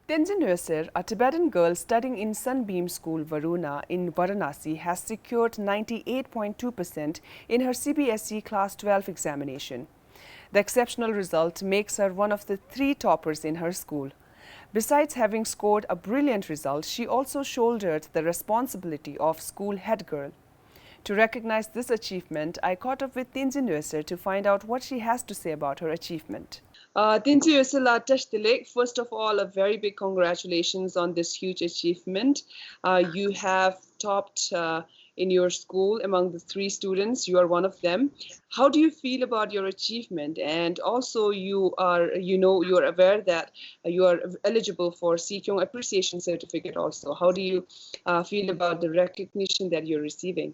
Tenzin Oser, a Tibetan girl studying in Sunbeam School Varuna in Varanasi, has secured 98.2% in her CBSE Class XII examination. The exceptional result makes her one of the 3 toppers in her school. Besides having scored a brilliant result, she also shouldered the responsibility of school head girl. To recognize this achievement, I caught up with Tenzin Oser to find out what she has to say about her achievement. Tenzin Oser, first of all, a very big congratulations on this huge achievement. You have topped in your school among the 3 students. You are one of them. How do you feel about your achievement? And also, you are aware that you are eligible for Sikyong Appreciation Certificate. Also, how do you feel about the recognition that you're receiving?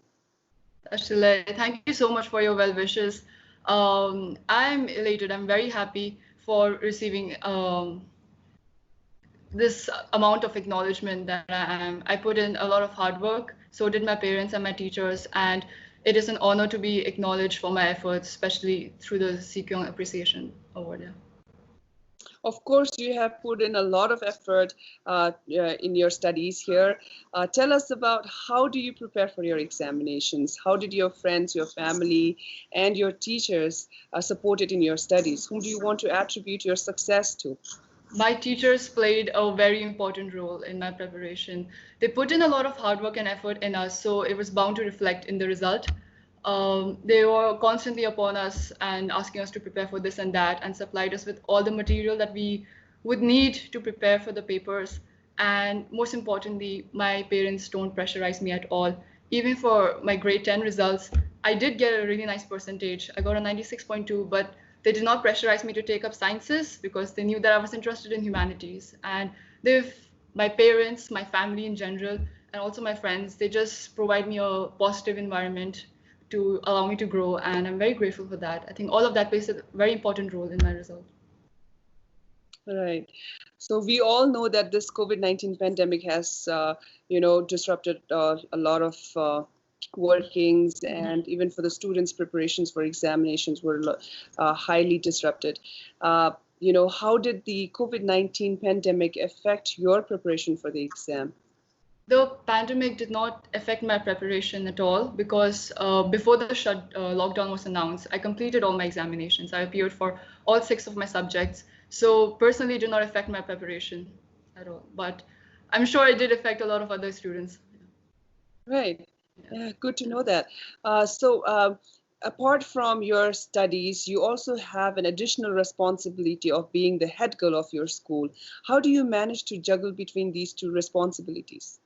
Ashile, thank you so much for your well wishes. I'm elated. I'm very happy for receiving this amount of acknowledgement that I am. I put in a lot of hard work, so did my parents and my teachers, and it is an honor to be acknowledged for my efforts, especially through the Sikyong Appreciation Award. Yeah. Of course, you have put in a lot of effort in your studies here. Tell us about how do you prepare for your examinations? How did your friends, your family, and your teachers support it in your studies? Whom do you want to attribute your success to? My teachers played a very important role in my preparation. They put in a lot of hard work and effort in us, so it was bound to reflect in the result. They were constantly upon us and asking us to prepare for this and that, and supplied us with all the material that we would need to prepare for the papers. And most importantly, my parents don't pressurize me at all. Even for my grade 10 results, I did get a really nice percentage. I got a 96.2, but they did not pressurize me to take up sciences because they knew that I was interested in humanities. And my parents, my family in general, and also my friends, they just provide me a positive environment to allow me to grow, and I'm very grateful for that. I think all of that plays a very important role in my result. Right. So we all know that this COVID-19 pandemic has, disrupted a lot of workings, and even for the students' preparations for examinations were highly disrupted. How did the COVID-19 pandemic affect your preparation for the exam? The pandemic did not affect my preparation at all because before the lockdown was announced, I completed all my examinations. I appeared for all 6 of my subjects. So personally, it did not affect my preparation at all. But I'm sure it did affect a lot of other students. Right. Yeah, good to know that. Apart from your studies, you also have an additional responsibility of being the head girl of your school. How do you manage to juggle between these 2 responsibilities?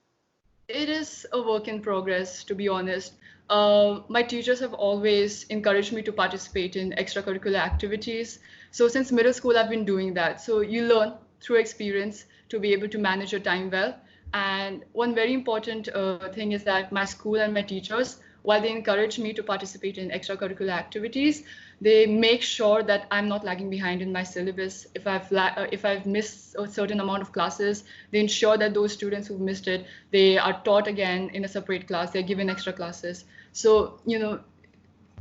It is a work in progress, to be honest. My teachers have always encouraged me to participate in extracurricular activities. So since middle school, I've been doing that. So you learn through experience to be able to manage your time well. And one very important thing is that my school and my teachers, while they encourage me to participate in extracurricular activities, they make sure that I'm not lagging behind in my syllabus. If I've missed a certain amount of classes, they ensure that those students who've missed it, they are taught again in a separate class. They're given extra classes. So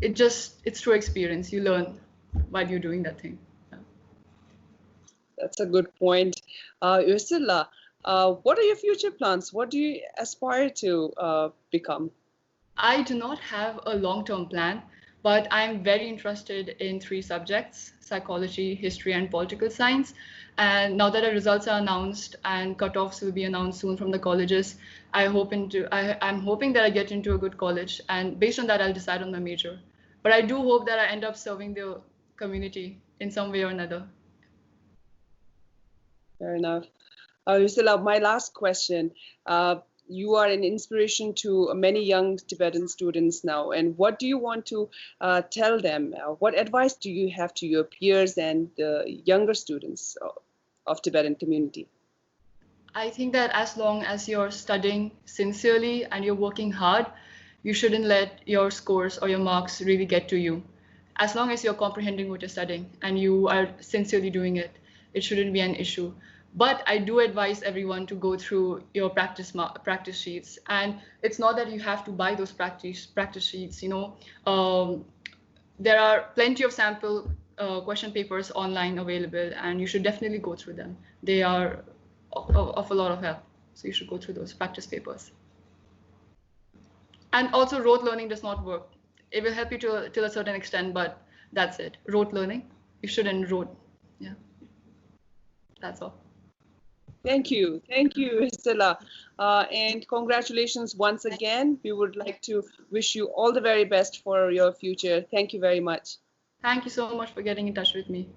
it's through experience. You learn while you're doing that thing. Yeah. That's a good point. Ursula, what are your future plans? What do you aspire to become? I do not have a long-term plan, but I'm very interested in 3 subjects: psychology, history, and political science. And now that the results are announced and cutoffs will be announced soon from the colleges, I'm hoping that I get into a good college, and based on that, I'll decide on my major. But I do hope that I end up serving the community in some way or another. Fair enough. Ursula, my last question. You are an inspiration to many young Tibetan students now. And what do you want to tell them? What advice do you have to your peers and the younger students of Tibetan community? I think that as long as you're studying sincerely and you're working hard, you shouldn't let your scores or your marks really get to you. As long as you're comprehending what you're studying and you are sincerely doing it, it shouldn't be an issue. But I do advise everyone to go through your practice sheets, and it's not that you have to buy those practice sheets. There are plenty of sample question papers online available, and you should definitely go through them. They are of a lot of help. So you should go through those practice papers. And also rote learning does not work. It will help you till a certain extent, but that's it. Rote learning, you shouldn't rote. Yeah, that's all. Thank you, Stella, and congratulations once again. We would like to wish you all the very best for your future. Thank you very much. Thank you so much for getting in touch with me.